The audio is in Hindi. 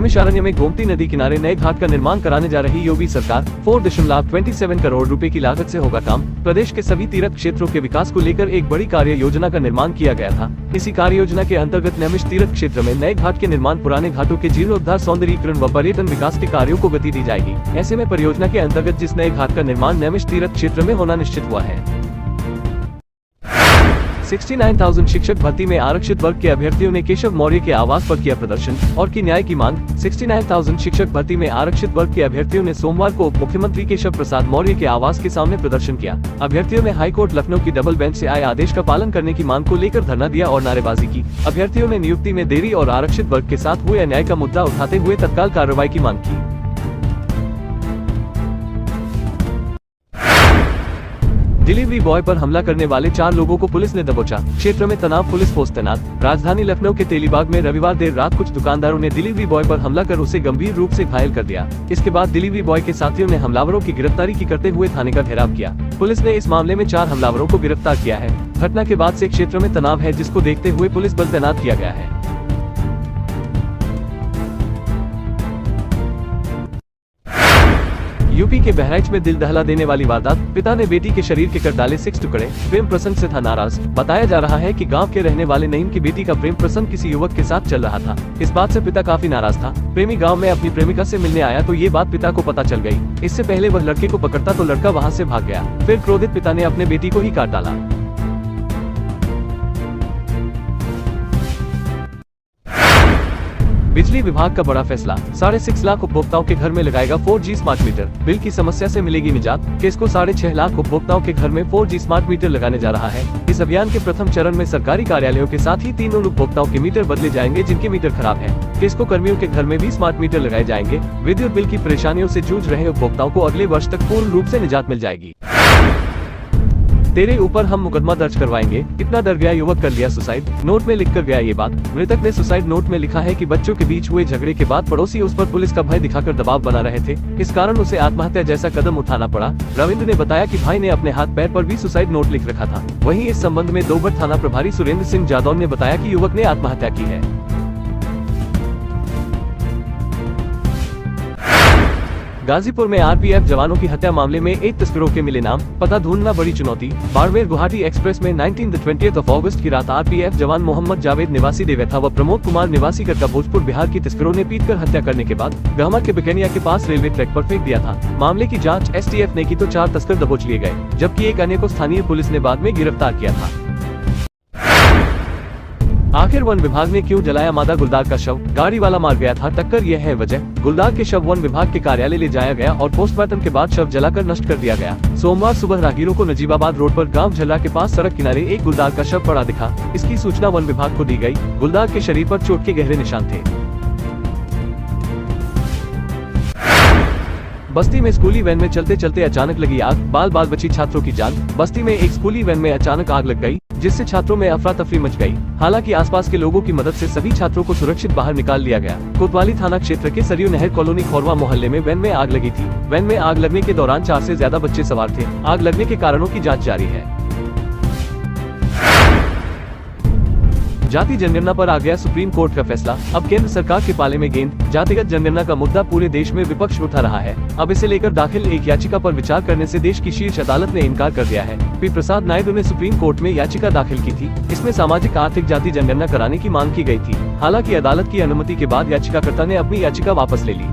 नैमिषारण्य में गोमती नदी किनारे नए घाट का निर्माण कराने जा रही योगी सरकार 4.27 करोड़ रुपए की लागत से होगा काम। प्रदेश के सभी तीर्थ क्षेत्रों के विकास को लेकर एक बड़ी कार्य योजना का निर्माण किया गया था। इसी कार्य योजना के अंतर्गत नैमिष तीर्थ क्षेत्र में नए घाट के निर्माण, पुराने घाटों के जीर्णोद्धार, सौंदर्यीकरण व पर्यटन विकास के कार्यों को गति दी जाएगी। ऐसे में परियोजना के अंतर्गत जिस नए घाट का निर्माण नैमिष तीर्थ क्षेत्र में होना निश्चित हुआ है। 69,000 शिक्षक भर्ती में आरक्षित वर्ग के अभ्यर्थियों ने केशव मौर्य के आवास पर किया प्रदर्शन और की न्याय की मांग। 69,000 शिक्षक भर्ती में आरक्षित वर्ग के अभ्यर्थियों ने सोमवार को उप मुख्यमंत्री केशव प्रसाद मौर्य के आवास के सामने प्रदर्शन किया। अभ्यर्थियों ने हाईकोर्ट लखनऊ की डबल बेंच से आए आदेश का पालन करने की मांग को लेकर धरना दिया और नारेबाजी की। अभ्यर्थियों ने नियुक्ति में देरी और आरक्षित वर्ग के साथ हुए अन्याय का मुद्दा उठाते हुए तत्काल कार्रवाई की मांग की। डिलीवरी बॉय पर हमला करने वाले 4 लोगों को पुलिस ने दबोचा। क्षेत्र में तनाव, पुलिस फोर्स तैनात। राजधानी लखनऊ के तेलीबाग में रविवार देर रात कुछ दुकानदारों ने डिलीवरी बॉय पर हमला कर उसे गंभीर रूप से घायल कर दिया। इसके बाद डिलीवरी बॉय के साथियों ने हमलावरों की गिरफ्तारी की करते हुए थाने का घेराव किया। पुलिस ने इस मामले में 4 हमलावरों को गिरफ्तार किया है। घटना के बाद से क्षेत्र में तनाव है, जिसको देखते हुए पुलिस बल तैनात किया गया है। यूपी के बहराइच में दिल दहला देने वाली वारदात। पिता ने बेटी के शरीर के कर डाले 6 टुकड़े। प्रेम प्रसंग से था नाराज। बताया जा रहा है कि गांव के रहने वाले नईम की बेटी का प्रेम प्रसंग किसी युवक के साथ चल रहा था। इस बात से पिता काफी नाराज था। प्रेमी गांव में अपनी प्रेमिका से मिलने आया तो ये बात पिता को पता चल गई। इससे पहले वह लड़के को पकड़ता तो लड़का वहां से भाग गया। फिर क्रोधित पिता ने अपने बेटी को ही काट डाला। बिजली विभाग का बड़ा फैसला। 6.5 लाख उपभोक्ताओं के घर में लगाएगा 4G स्मार्ट मीटर। बिल की समस्या से मिलेगी निजात। किसको 6.5 लाख उपभोक्ताओं के घर में 4G स्मार्ट मीटर लगाने जा रहा है। इस अभियान के प्रथम चरण में सरकारी कार्यालयों के साथ ही 3 उपभोक्ताओं के मीटर बदले जाएंगे जिनके मीटर खराब है। किसको कर्मियों के घर में भी स्मार्ट मीटर लगाए जाएंगे। विद्युत बिल की परेशानियों से जूझ रहे उपभोक्ताओं को अगले वर्ष तक पूर्ण रूप से निजात मिल जाएगी। तेरे ऊपर हम मुकदमा दर्ज करवाएंगे। इतना डर गया युवक कर लिया सुसाइड। नोट में लिखकर गया ये बात। मृतक ने सुसाइड नोट में लिखा है कि बच्चों के बीच हुए झगड़े के बाद पड़ोसी उस पर पुलिस का भय दिखाकर दबाव बना रहे थे। इस कारण उसे आत्महत्या जैसा कदम उठाना पड़ा। रविंद्र ने बताया कि भाई ने अपने हाथ पैर पर भी सुसाइड नोट लिख रखा था। वहीं इस संबंध में दोबट थाना प्रभारी सुरेंद्र सिंह जादौन ने बताया कि युवक ने आत्महत्या की है। गाजीपुर में आरपीएफ जवानों की हत्या मामले में 1 तस्करों के मिले नाम, पता ढूंढना बड़ी चुनौती। बाड़मेर गुवाहाटी एक्सप्रेस में 19 अगस्त की रात आरपीएफ जवान मोहम्मद जावेद निवासी देवेथा व प्रमोद कुमार निवासी कटका भोजपुर बिहार की तस्करों ने पीटकर हत्या करने के बाद गहमर के बिकनिया के पास रेलवे ट्रैक पर फेंक दिया था। मामले की जाँच एसटीएफ ने की तो 4 तस्कर दबोच लिए गए, जबकि एक अन्य को स्थानीय पुलिस ने बाद में गिरफ्तार किया था। आखिर वन विभाग ने क्यों जलाया मादा गुलदार का शव। गाड़ी वाला मार गया था, टक्कर यह है वजह। गुलदार के शव वन विभाग के कार्यालय ले जाया गया और पोस्टमार्टम के बाद शव जलाकर नष्ट कर दिया गया। सोमवार सुबह राहगीरों को नजीबाबाद रोड पर गांव झल्ला के पास सड़क किनारे एक गुलदार का शव पड़ा दिखा। इसकी सूचना वन विभाग को दी गई। गुलदार के शरीर पर चोट के गहरे निशान थे। बस्ती में स्कूली वैन में चलते चलते अचानक लगी आग, बाल बाल बची छात्रों की जान। बस्ती में एक स्कूली वैन में अचानक आग लग गई, जिससे छात्रों में अफरा तफरी मच गई। हालांकि आसपास के लोगों की मदद से सभी छात्रों को सुरक्षित बाहर निकाल लिया गया। कोतवाली थाना क्षेत्र के सरयू नहर कॉलोनी खोरवा मोहल्ले में वैन में आग लगी थी। वैन में आग लगने के दौरान 4 से ज्यादा बच्चे सवार थे। आग लगने के कारणों की जाँच जारी है। जाति जनगणना पर आ गया सुप्रीम कोर्ट का फैसला। अब केंद्र सरकार के पाले में गेंद। जातिगत जनगणना का मुद्दा पूरे देश में विपक्ष उठा रहा है। अब इसे लेकर दाखिल एक याचिका पर विचार करने से देश की शीर्ष अदालत ने इनकार कर दिया है। पी प्रसाद नायडू ने सुप्रीम कोर्ट में याचिका दाखिल की थी। इसमें सामाजिक आर्थिक जाति जनगणना कराने की मांग की गई थी। हालांकि अदालत की अनुमति के बाद याचिकाकर्ता ने अपनी याचिका वापस ले ली।